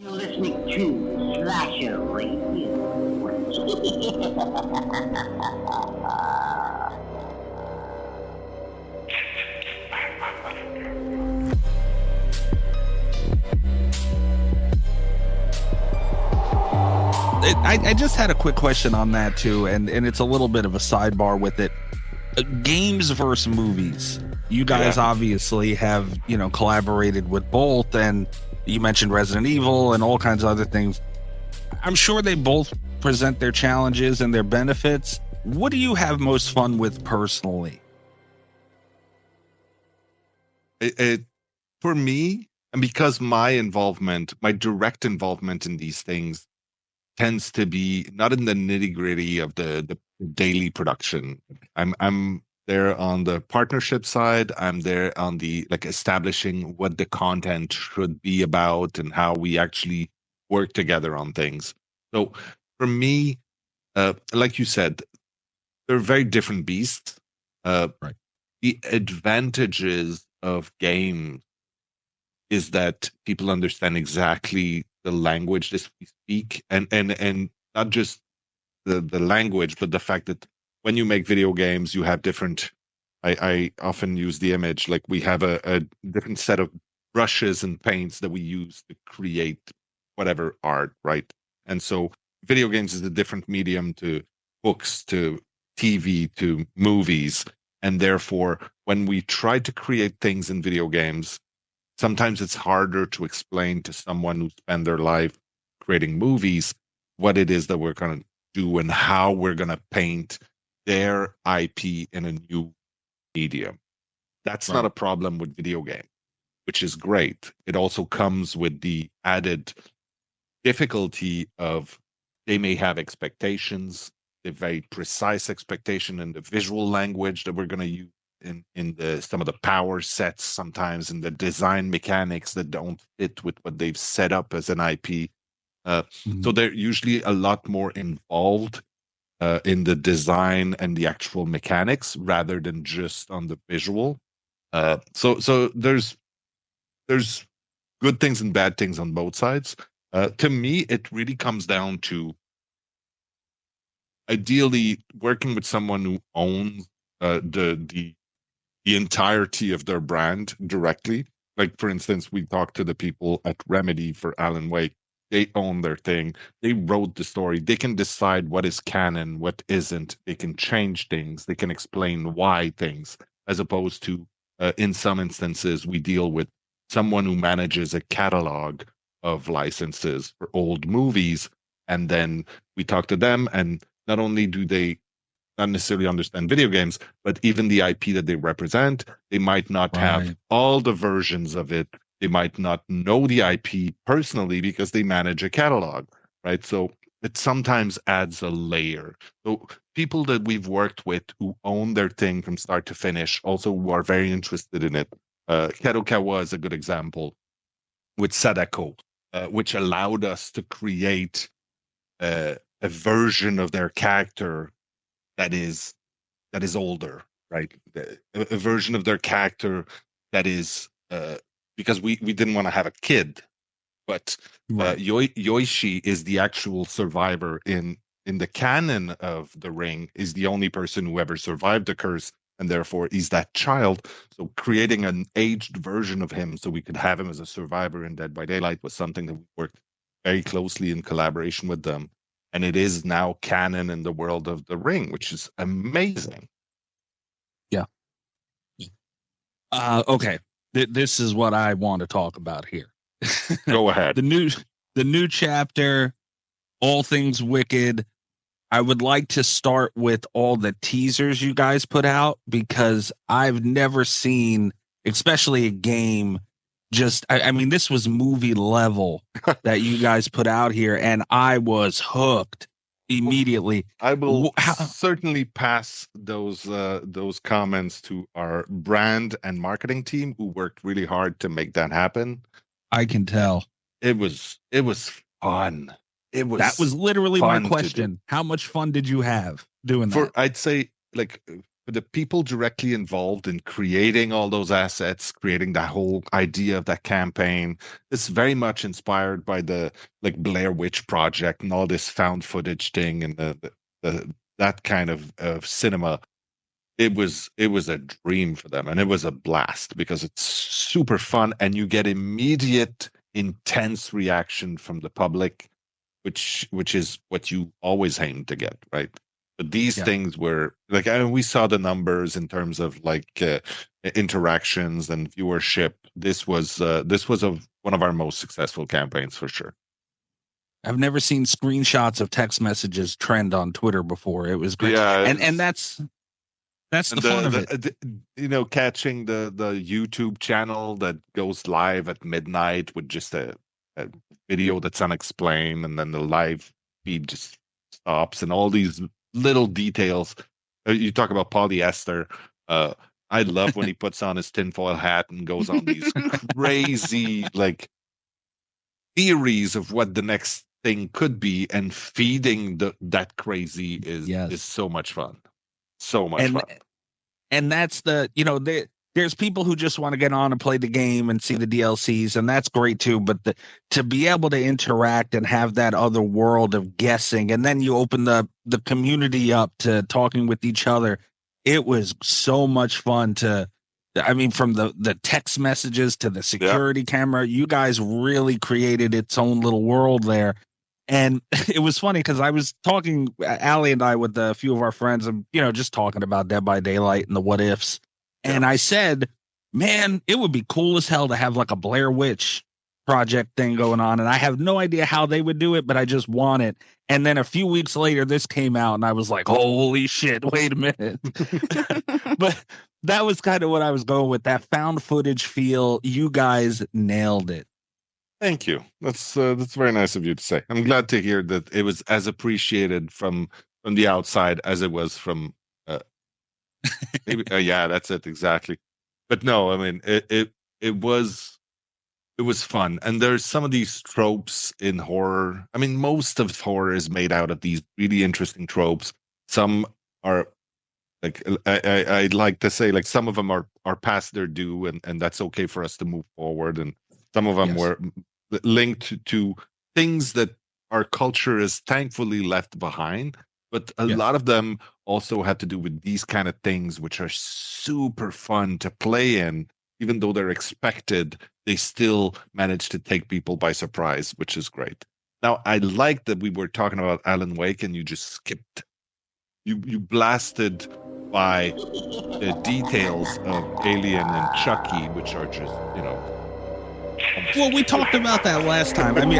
You're listening to Slasher Radio. I just had a quick question on that too, and it's a little bit of a sidebar with it. Games versus movies. You guys obviously have, collaborated with both, and you mentioned Resident Evil and all kinds of other things. I'm sure they both present their challenges and their benefits. What do you have most fun with personally? For me, and because my direct involvement in these things tends to be not in the nitty-gritty of the daily production. I'm there on the partnership side. I'm there on the establishing what the content should be about and how we actually work together on things. So for me, like you said, they're very different beasts. Right. The advantages of games is that people understand exactly the language that we speak, and not just the language, but the fact that when you make video games, you have different. I often use the image like we have a different set of brushes and paints that we use to create whatever art, right? And so, video games is a different medium to books, to TV, to movies, and therefore, when we try to create things in video games, sometimes it's harder to explain to someone who spent their life creating movies what it is that we're going to do and how we're going to paint their IP in a new medium. That's not a problem with video game, which is great. It also comes with the added difficulty of they may have expectations, a very precise expectation in the visual language that we're going to use in the some of the power sets, sometimes in the design mechanics that don't fit with what they've set up as an IP. So they're usually a lot more involved in the design and the actual mechanics rather than just on the visual. So there's good things and bad things on both sides. To me, it really comes down to ideally working with someone who owns the entirety of their brand directly. Like, for instance, we talked to the people at Remedy for Alan Wake. They own their thing. They wrote the story. They can decide what is canon, what isn't. They can change things. They can explain why things, as opposed to, in some instances, we deal with someone who manages a catalog of licenses for old movies. And then we talk to them, and not only do they not necessarily understand video games, but even the IP that they represent, they might not have all the versions of it. They might not know the IP personally because they manage a catalog, right? So it sometimes adds a layer. So people that we've worked with who own their thing from start to finish, also who are very interested in it. Kadokawa is a good example with Sadako, which allowed us to create a version of their character that is older, right? A version of their character that is because we didn't want to have a kid, but Yoichi is the actual survivor in the canon of the Ring, is the only person who ever survived the curse, and therefore he's that child. So creating an aged version of him so we could have him as a survivor in Dead by Daylight was something that we worked very closely in collaboration with them. And it is now canon in the world of the Ring, which is amazing. Yeah. Okay. This is what I want to talk about here. Go ahead. The new chapter, All Things Wicked. I would like to start with all the teasers you guys put out, because I've never seen, especially a game, I mean, this was movie level that you guys put out here, and I was hooked immediately. I will certainly pass those comments to our brand and marketing team, who worked really hard to make that happen. I can tell. It was fun. That was literally my question. How much fun did you have doing that? I'd say, like, the people directly involved in creating all those assets, creating that whole idea of that campaign, it's very much inspired by the like Blair Witch Project and all this found footage thing and the that kind of cinema. It was a dream for them, and it was a blast because it's super fun and you get immediate intense reaction from the public, which is what you always aim to get, right? But these things were like, I mean, we saw the numbers in terms of like interactions and viewership. This was one of our most successful campaigns for sure. I've never seen screenshots of text messages trend on Twitter before. It was great. Yeah, And that's the fun of it. Catching the YouTube channel that goes live at midnight with just a video that's unexplained, and then the live feed just stops, and all these little details. You talk about polyester. I love when he puts on his tinfoil hat and goes on these crazy like theories of what the next thing could be, and feeding that crazy is so much fun. So much fun. And that's there's people who just want to get on and play the game and see the DLCs, and that's great too. But to be able to interact and have that other world of guessing, and then you open the community up to talking with each other, it was so much fun from the text messages to the security camera, you guys really created its own little world there. And it was funny because I was talking, Allie and I, with a few of our friends, and just talking about Dead by Daylight and the what ifs. And I said, man, it would be cool as hell to have like a Blair Witch Project thing going on. And I have no idea how they would do it, but I just want it. And then a few weeks later, this came out, and I was like, holy shit, wait a minute. But that was kind of what I was going with, that found footage feel. You guys nailed it. Thank you. That's very nice of you to say. I'm glad to hear that it was as appreciated from the outside as it was from. Maybe, yeah, that's it exactly. But no, I mean it was fun, and there's some of these tropes in horror. I mean, most of horror is made out of these really interesting tropes. Some are like I like to say, like, some of them are past their due, and that's okay for us to move forward, and some of them were linked to things that our culture is thankfully left behind, but a lot of them also had to do with these kind of things, which are super fun to play in. Even though they're expected, they still manage to take people by surprise, which is great. Now, I like that we were talking about Alan Wake and you just skipped. You blasted by the details of Alien and Chucky, which are just, Well, we talked about that last time. I mean,